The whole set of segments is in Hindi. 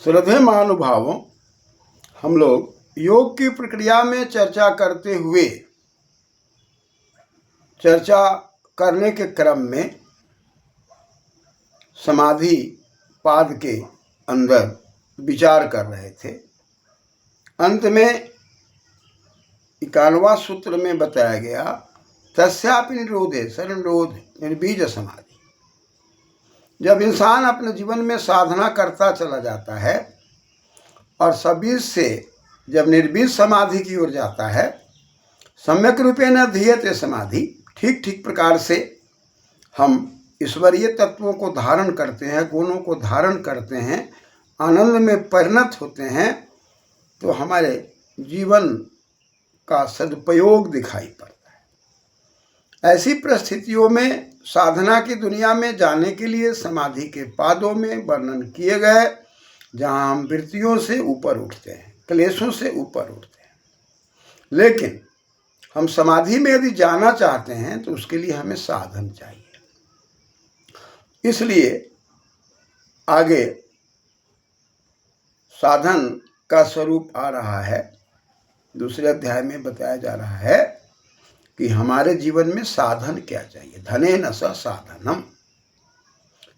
श्रद्धेय महानुभावों, हम लोग योग की प्रक्रिया में चर्चा करते हुए चर्चा करने के क्रम में समाधि पाद के अंदर विचार कर रहे थे। अंत में 91वां सूत्र में बताया गया तस्यापि निरोधे सर्वनिरोध निर्बीज समाधि। जब इंसान अपने जीवन में साधना करता चला जाता है और सबीज से जब निर्बीज समाधि की ओर जाता है, सम्यक रूपेण धीयते समाधि, ठीक ठीक प्रकार से हम ईश्वरीय तत्वों को धारण करते हैं, गुणों को धारण करते हैं, आनंद में परिणत होते हैं, तो हमारे जीवन का सदुपयोग दिखाई पड़ता है। ऐसी परिस्थितियों में साधना की दुनिया में जाने के लिए समाधि के पादों में वर्णन किए गए, जहाँ हम वृत्तियों से ऊपर उठते हैं, क्लेशों से ऊपर उठते हैं। लेकिन हम समाधि में यदि जाना चाहते हैं तो उसके लिए हमें साधन चाहिए। इसलिए आगे साधन का स्वरूप आ रहा है। दूसरे अध्याय में बताया जा रहा है कि हमारे जीवन में साधन क्या चाहिए। धनेन स साधनम,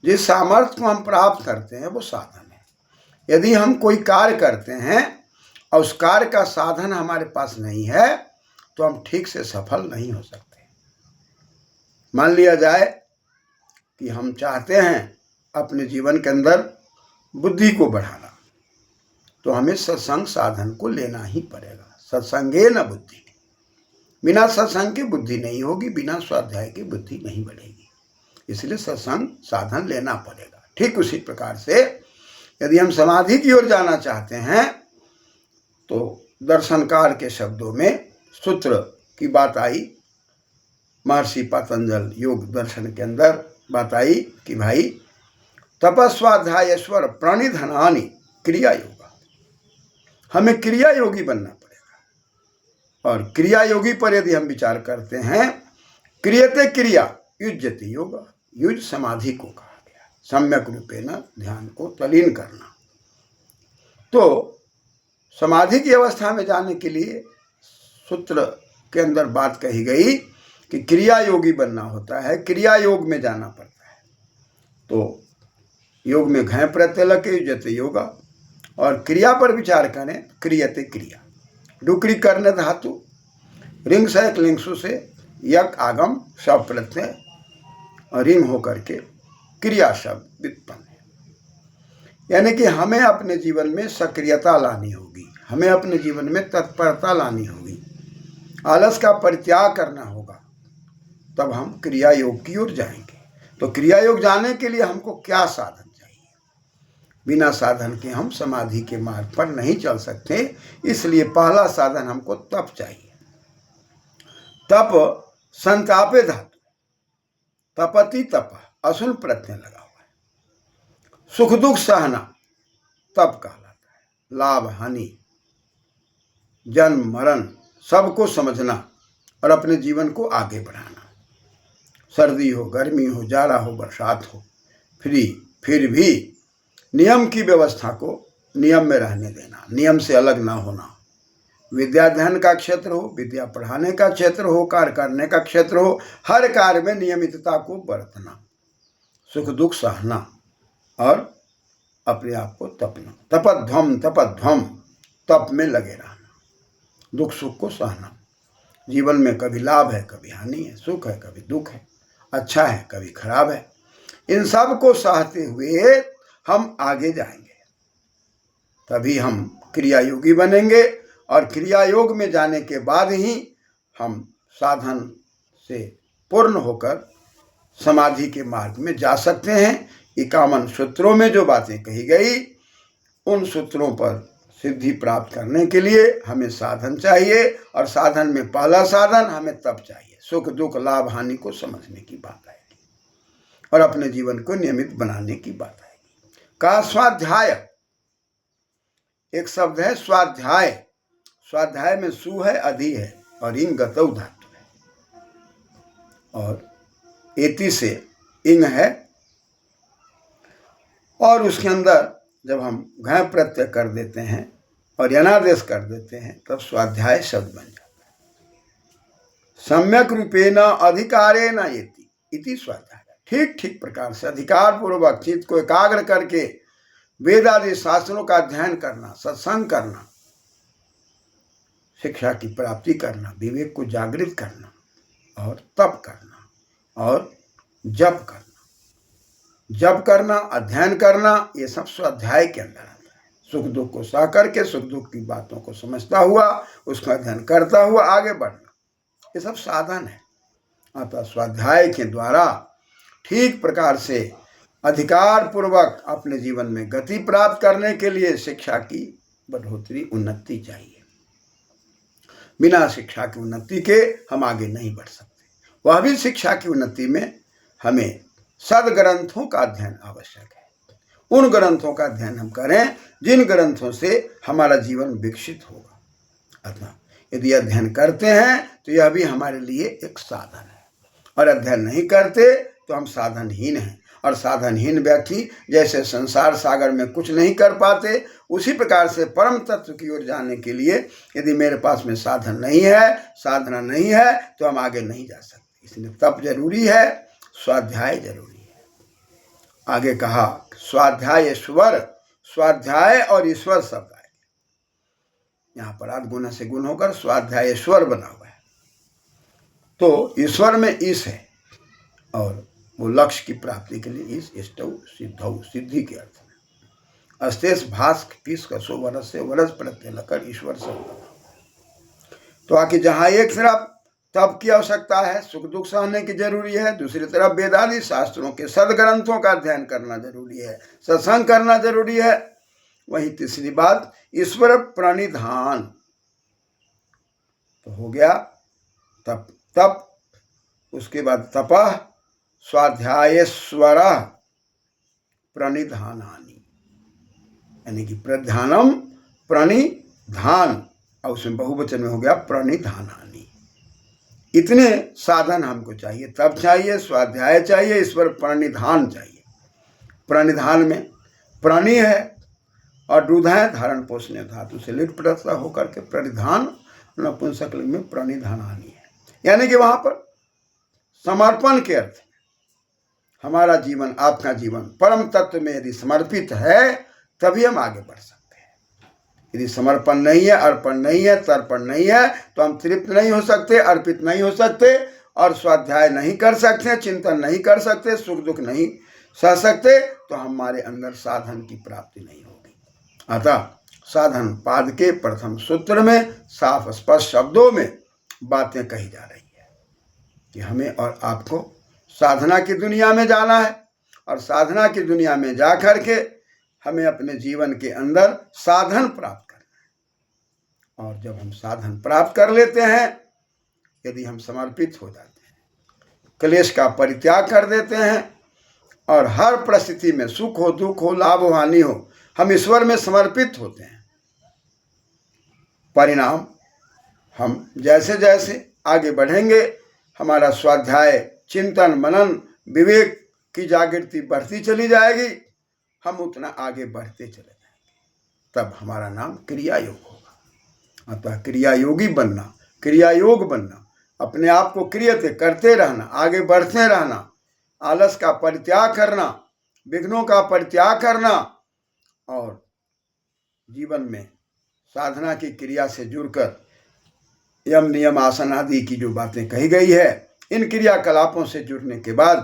जिस सामर्थ्य को हम प्राप्त करते हैं वो साधन है। यदि हम कोई कार्य करते हैं और उस कार्य का साधन हमारे पास नहीं है तो हम ठीक से सफल नहीं हो सकते। मान लिया जाए कि हम चाहते हैं अपने जीवन के अंदर बुद्धि को बढ़ाना, तो हमें सत्संग साधन को लेना ही पड़ेगा। सत्संगे न बुद्धि, बिना सत्संग की बुद्धि नहीं होगी, बिना स्वाध्याय की बुद्धि नहीं बढ़ेगी। इसलिए सत्संग साधन लेना पड़ेगा। ठीक उसी प्रकार से यदि हम समाधि की ओर जाना चाहते हैं तो दर्शनकार के शब्दों में सूत्र की बात आई। महर्षि पतंजल योग दर्शन के अंदर बात आई कि भाई तपस्वाध्यायेश्वर प्रणिधनानि क्रिया योगा, हमें क्रिया योगी बनना पड़ेगा। और क्रिया योगी पर यदि हम विचार करते हैं, क्रियते क्रिया युज्यते योगा, युज समाधि को कहा गया, सम्यक रूपेण ध्यान को तलीन करना। तो समाधि की अवस्था में जाने के लिए सूत्र के अंदर बात कही गई कि क्रिया योगी बनना होता है, क्रिया योग में जाना पड़ता है। तो योग में घय प्रत्यय लगे युज्यते योगा, और क्रिया पर विचार करें, क्रियते क्रिया, डुकरी करने धातु, रिंग से एक लिंगसु से यक आगम सब प्रत्यय और रिंग होकर के क्रिया शब्द व्युत्पन्न है। यानी कि हमें अपने जीवन में सक्रियता लानी होगी, हमें अपने जीवन में तत्परता लानी होगी, आलस का परित्याग करना होगा, तब हम क्रिया योग की ओर जाएंगे। तो क्रिया योग जाने के लिए हमको क्या साधन चाहिए? बिना साधन के हम समाधि के मार्ग पर नहीं चल सकते। इसलिए पहला साधन हमको तप चाहिए। तप संतापे धातु, तपति तप असुन प्रत्यय लगा हुआ है। सुख दुख सहना तप कहलाता है। लाभ हानि, जन्म मरण सबको समझना और अपने जीवन को आगे बढ़ाना। सर्दी हो, गर्मी हो, जाड़ा हो, बरसात हो, फिर भी नियम की व्यवस्था को नियम में रहने देना, नियम से अलग ना होना। विद्या अध्ययन का क्षेत्र हो, विद्या पढ़ाने का क्षेत्र हो, कार्य करने का क्षेत्र हो, हर कार्य में नियमितता को बरतना, सुख दुख सहना और अपने आप को तपना। तपध्वम, तप में लगे रहना, दुख सुख को सहना। जीवन में कभी लाभ है, कभी हानि है, सुख है, कभी दुख है, अच्छा है, कभी खराब है। इन सब को सहते हुए हम आगे जाएंगे, तभी हम क्रिया योगी बनेंगे। और क्रिया योग में जाने के बाद ही हम साधन से पूर्ण होकर समाधि के मार्ग में जा सकते हैं। 51 सूत्रों में जो बातें कही गई, उन सूत्रों पर सिद्धि प्राप्त करने के लिए हमें साधन चाहिए। और साधन में पहला साधन हमें तप चाहिए। सुख दुख लाभ हानि को समझने की बात आएगी और अपने जीवन को नियमित बनाने की बात आएगी। का स्वाध्याय, एक शब्द है स्वाध्याय। स्वाध्याय में सु है, अधि है और इंग गतौ धातु है, और एति से इंग है, और उसके अंदर जब हम घय प्रत्यय कर देते हैं और यनादेश कर देते हैं तब स्वाध्याय शब्द बन जाता है। सम्यक रूपेण अधिकारेण येति इति स्वाध्याय। ठीक ठीक प्रकार से अधिकार पूर्वक चित्त को एकाग्र करके वेद आदि शास्त्रों का अध्ययन करना, सत्संग करना, शिक्षा की प्राप्ति करना, विवेक को जागृत करना और तप करना और जप करना। जप करना, अध्ययन करना, ये सब स्वाध्याय के अंदर आता है। सुख दुख को सह करके सुख दुख की बातों को समझता हुआ उसका अध्ययन करता हुआ आगे बढ़ना, ये सब साधन है। अतः स्वाध्याय के द्वारा ठीक प्रकार से अधिकार पूर्वक अपने जीवन में गति प्राप्त करने के लिए शिक्षा की बढ़ोतरी, उन्नति चाहिए। बिना शिक्षा की उन्नति के हम आगे नहीं बढ़ सकते। वह भी शिक्षा की उन्नति में हमें सदग्रंथों का अध्ययन आवश्यक है। उन ग्रंथों का अध्ययन हम करें जिन ग्रंथों से हमारा जीवन विकसित होगा। अतः यदि अध्ययन करते हैं तो यह भी हमारे लिए एक साधन है, और अध्ययन नहीं करते तो हम साधनहीन हैं। और साधनहीन व्यक्ति जैसे संसार सागर में कुछ नहीं कर पाते, उसी प्रकार से परम तत्व की ओर जाने के लिए यदि मेरे पास में साधन नहीं है, साधना नहीं है, तो हम आगे नहीं जा सकते। इसलिए तप जरूरी है, स्वाध्याय जरूरी है। आगे कहा स्वाध्याय ईश्वर, स्वाध्याय और ईश्वर शब्द आए। यहाँ पर आद्गुण से गुण होकर स्वाध्याय ईश्वर बना हुआ है। तो ईश्वर में ईश है और वो लक्ष्य की प्राप्ति के लिए इस इष्टौ सिद्धौ, सिद्धि के अर्थ में अस्तेश भास किस कसो वरस से वरस प्रत्यय लकर ईश्वर शब्द। तो आके जहाँ एक तरफ तप की आवश्यकता है, सुख दुख सहने की जरूरी है, दूसरी तरफ वेदादि शास्त्रों के सदग्रंथों का अध्ययन करना जरूरी है, सत्संग करना जरूरी है। वही तीसरी बात ईश्वर प्रणिधान। तो हो गया तप, तप, उसके बाद तपः स्वाध्यायेश्वर प्रणिधानानि, यानी कि प्रधानम प्रणिधान, और उसमें बहुवचन में हो गया प्रणिधानानि। इतने साधन हमको चाहिए। तप चाहिए, स्वाध्याय चाहिए, ईश्वर प्रणिधान चाहिए। प्रणिधान में प्राणी है और दूध है, धारण पोषण धातु से लिट प्रत्यय होकर के प्रणिधान नपुंसक लिंग में प्रणिधानानि है। यानी कि वहां पर समर्पण के अर्थ हमारा जीवन, आपका जीवन परम तत्व में यदि समर्पित है तभी हम आगे बढ़ सकते हैं। यदि समर्पण नहीं है, अर्पण नहीं है, तर्पण नहीं है, तो हम तृप्त नहीं हो सकते, अर्पित नहीं हो सकते और स्वाध्याय नहीं कर सकते, चिंतन नहीं कर सकते, सुख दुख नहीं सह सकते, तो हमारे अंदर साधन की प्राप्ति नहीं होगी। अतः साधन पाद के प्रथम सूत्र में साफ स्पष्ट शब्दों में बातें कही जा रही है कि हमें और आपको साधना की दुनिया में जाना है, और साधना की दुनिया में जा करके हमें अपने जीवन के अंदर साधन प्राप्त करना है। और जब हम साधन प्राप्त कर लेते हैं, यदि हम समर्पित हो जाते हैं, क्लेश का परित्याग कर देते हैं और हर परिस्थिति में सुख हो, दुख हो, लाभ हो, हानि हो, हम ईश्वर में समर्पित होते हैं, परिणाम हम जैसे जैसे आगे बढ़ेंगे, हमारा स्वाध्याय, चिंतन, मनन, विवेक की जागृति बढ़ती चली जाएगी, हम उतना आगे बढ़ते चले जाएंगे। तब हमारा नाम क्रिया योग होगा। अतः क्रिया योगी बनना, क्रिया योग बनना, अपने आप को क्रियते करते रहना, आगे बढ़ते रहना, आलस का परित्याग करना, विघ्नों का परित्याग करना, और जीवन में साधना की क्रिया से जुड़कर यम नियम आसन आदि की जो बातें कही गई है, इन क्रियाकलापों से जुड़ने के बाद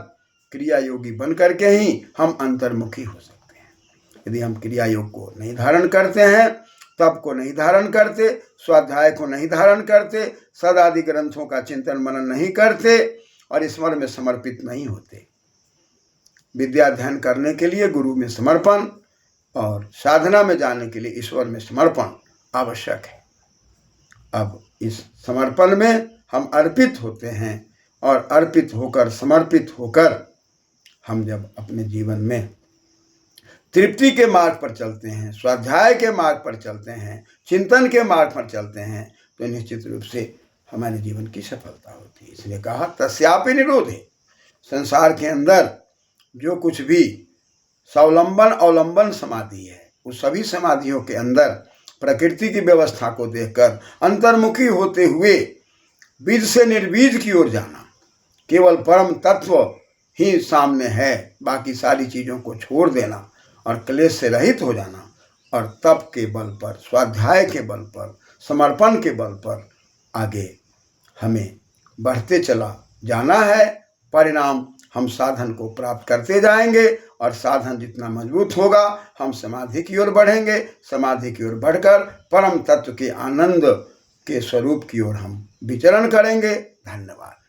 क्रिया योगी बन करके ही हम अंतर्मुखी हो सकते हैं। यदि हम क्रिया योग को नहीं धारण करते हैं, तप को नहीं धारण करते, स्वाध्याय को नहीं धारण करते, सदादि ग्रंथों का चिंतन मनन नहीं करते और ईश्वर में समर्पित नहीं होते, विद्या अध्ययन करने के लिए गुरु में समर्पण और साधना में जाने के लिए ईश्वर में समर्पण आवश्यक है। अब इस समर्पण में हम अर्पित होते हैं, और अर्पित होकर, समर्पित होकर हम जब अपने जीवन में तृप्ति के मार्ग पर चलते हैं, स्वाध्याय के मार्ग पर चलते हैं, चिंतन के मार्ग पर चलते हैं, तो निश्चित रूप से हमारे जीवन की सफलता होती है। इसलिए कहा तस्यापि निरोधे। संसार के अंदर जो कुछ भी स्वावलंबन अवलंबन समाधि है, उस सभी समाधियों के अंदर प्रकृति की व्यवस्था को देखकर अंतर्मुखी होते हुए बीज से निर्बीज की ओर जाना। केवल परम तत्व ही सामने है, बाकी सारी चीज़ों को छोड़ देना और क्लेश से रहित हो जाना, और तप के बल पर, स्वाध्याय के बल पर, समर्पण के बल पर आगे हमें बढ़ते चला जाना है। परिणाम हम साधन को प्राप्त करते जाएंगे, और साधन जितना मजबूत होगा हम समाधि की ओर बढ़ेंगे। समाधि की ओर बढ़कर परम तत्व के आनंद के स्वरूप की ओर हम विचरण करेंगे। धन्यवाद।